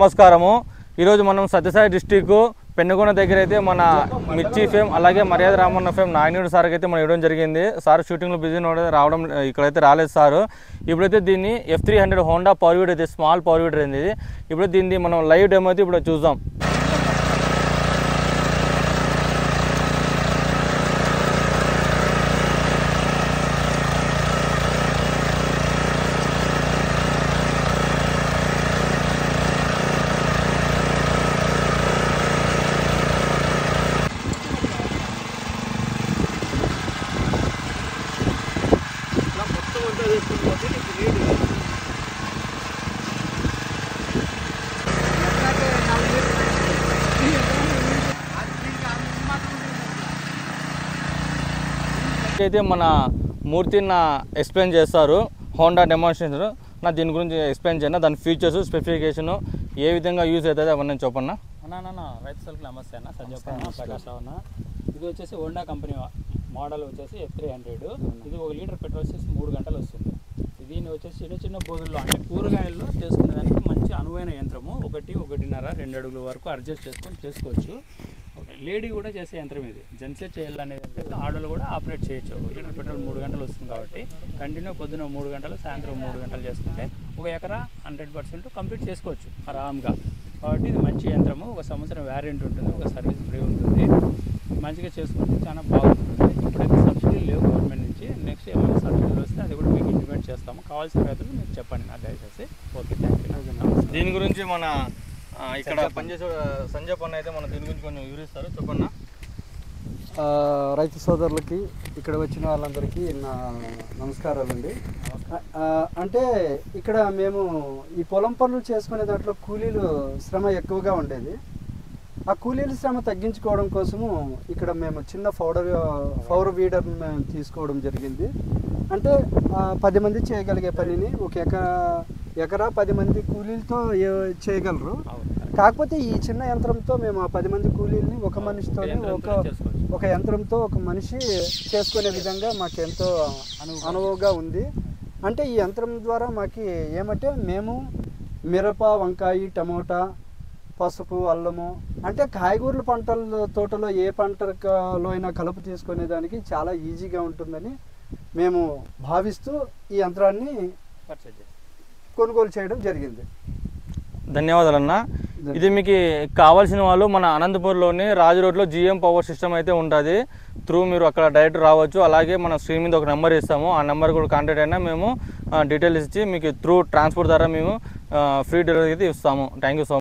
నమస్కారము ఈరోజు మనం సత్యసాయి డిస్ట్రిక్ట్ పెనుగొండ దగ్గర అయితే మన మిర్చి ఫేమ్ అలాగే మర్యాద రామన్న ఫేమ్ నాయనుడు సార్కి అయితే మనం ఇవ్వడం జరిగింది. సార్ షూటింగ్లో బిజీ రావడం ఇక్కడైతే రాలేదు సారు. ఇప్పుడైతే దీన్ని F300 హోండా పవర్ వీడర్ అయితే స్మాల్ పవర్ వీడర్ అయింది. ఇప్పుడు దీన్ని మనం లైవ్ డెమో అయితే ఇప్పుడు చూద్దాం. అయితే మన మూర్తి నా ఎక్స్ప్లెయిన్ చేస్తారు హోండా డెమాన్స్ట్రేషన్. నా దీని గురించి ఎక్స్ప్లెయిన్ చేయను, దాని ఫీచర్స్ స్పెసిఫికేషన్ ఏ విధంగా యూజ్ అవుతుంది అవన్నీ చెప్పన్నా. అన్న రైతు సరుకులు నమస్తే అన్న, సంజయ్ ప్రకాష్ అన్న. ఇది వచ్చేసి హోండా కంపెనీ మోడల్ వచ్చేసి F300. ఇది 1 లీటర్ పెట్రోల్ వచ్చేసి 3 గంటలు వస్తుంది. దీన్ని వచ్చేసి చిన్న చిన్న బోధుల్లో అంటే కూరగాయల్లో చేసుకునేదానికి మంచి అనువైన యంత్రము. 1.5 2 అడుగుల వరకు అడ్జస్ట్ చేసుకోవచ్చు. లేడీ కూడా చేసే యంత్రం ఇది. జెంట్సే చేయాలనేది ఆడోళ్ళు కూడా ఆపరేట్ చేయొచ్చు. 1 లీటర్ పెట్రోల్ 3 గంటలు వస్తుంది కాబట్టి కంటిన్యూ పొద్దున 3 గంటలు సాయంత్రం 3 గంటలు చేసుకుంటే 1 ఎకరా 100% కంప్లీట్ చేసుకోవచ్చు ఆరామ్గా. కాబట్టి ఇది మంచి యంత్రము. 1 సంవత్సరం వ్యారంటీ ఉంటుంది, 1 సర్వీస్ ఫ్రీ ఉంటుంది. మంచిగా చేసుకుంటే చాలా బాగుంటుంది. ఇప్పుడైతే సబ్సిడీ లేవు గవర్నమెంట్ నుంచి. నెక్స్ట్ ఏమైనా సబ్సిడీలు వస్తే అది కూడా మీకు ఇంటిమేట్ చేస్తాము. కావాల్సిన రైతులు మీకు చెప్పండి నాకు దయచేసి. Okay, thank you. దీని గురించి మన ఇక్కడ పనిచేసే సంజయ్ పన్న అయితే మన దీని గురించి కొంచెం వివరిస్తారు, చెప్పన్నా. రైతు సోదరులకి ఇక్కడ వచ్చిన వాళ్ళందరికీ నా నమస్కారాలండి. అంటే ఇక్కడ మేము ఈ పొలం పనులు చేసుకునే దాంట్లో కూలీలు శ్రమ ఎక్కువగా ఉండేది. ఆ కూలీల శ్రమ తగ్గించుకోవడం కోసము ఇక్కడ మేము చిన్న పవర్ వీడర్ మేము తీసుకోవడం జరిగింది. అంటే 10 మంది చేయగలిగే పనిని 1 ఎకరా 10 మంది కూలీలతో చేయగలరు. కాకపోతే ఈ చిన్న యంత్రంతో మేము ఆ 10 మంది కూలీల్ని ఒక మనిషితోనే ఒక యంత్రంతో ఒక మనిషి చేసుకునే విధంగా మాకు ఎంతో అనువుగా ఉంది. అంటే ఈ యంత్రం ద్వారా మాకు ఏమంటే మేము మిరప, వంకాయ, టమోటా, పసుపు, అల్లము అంటే కాయగూరల పంటల తోటలో ఏ పంటలో అయినా కలుపు తీసుకునే దానికి చాలా ఈజీగా ఉంటుందని మేము భావిస్తూ ఈ యంత్రాన్ని కొనుగోలు చేయడం జరిగింది. ధన్యవాదాలన్న. ఇది మీకు కావాల్సిన వాళ్ళు మన అనంతపూర్లోని రాజు రోడ్లో GM పవర్ సిస్టమ్ అయితే ఉంటుంది. మీరు అక్కడ డైరెక్ట్ రావచ్చు. అలాగే మన స్క్రీన్ మీద ఒక నెంబర్ ఇస్తాము. ఆ నెంబర్ కూడా కాంటాక్ట్ అయినా మేము డీటెయిల్స్ ఇచ్చి మీకు ట్రాన్స్పోర్ట్ ద్వారా మేము ఫ్రీ డెలివరీ అయితే ఇస్తాము. Thank you so much.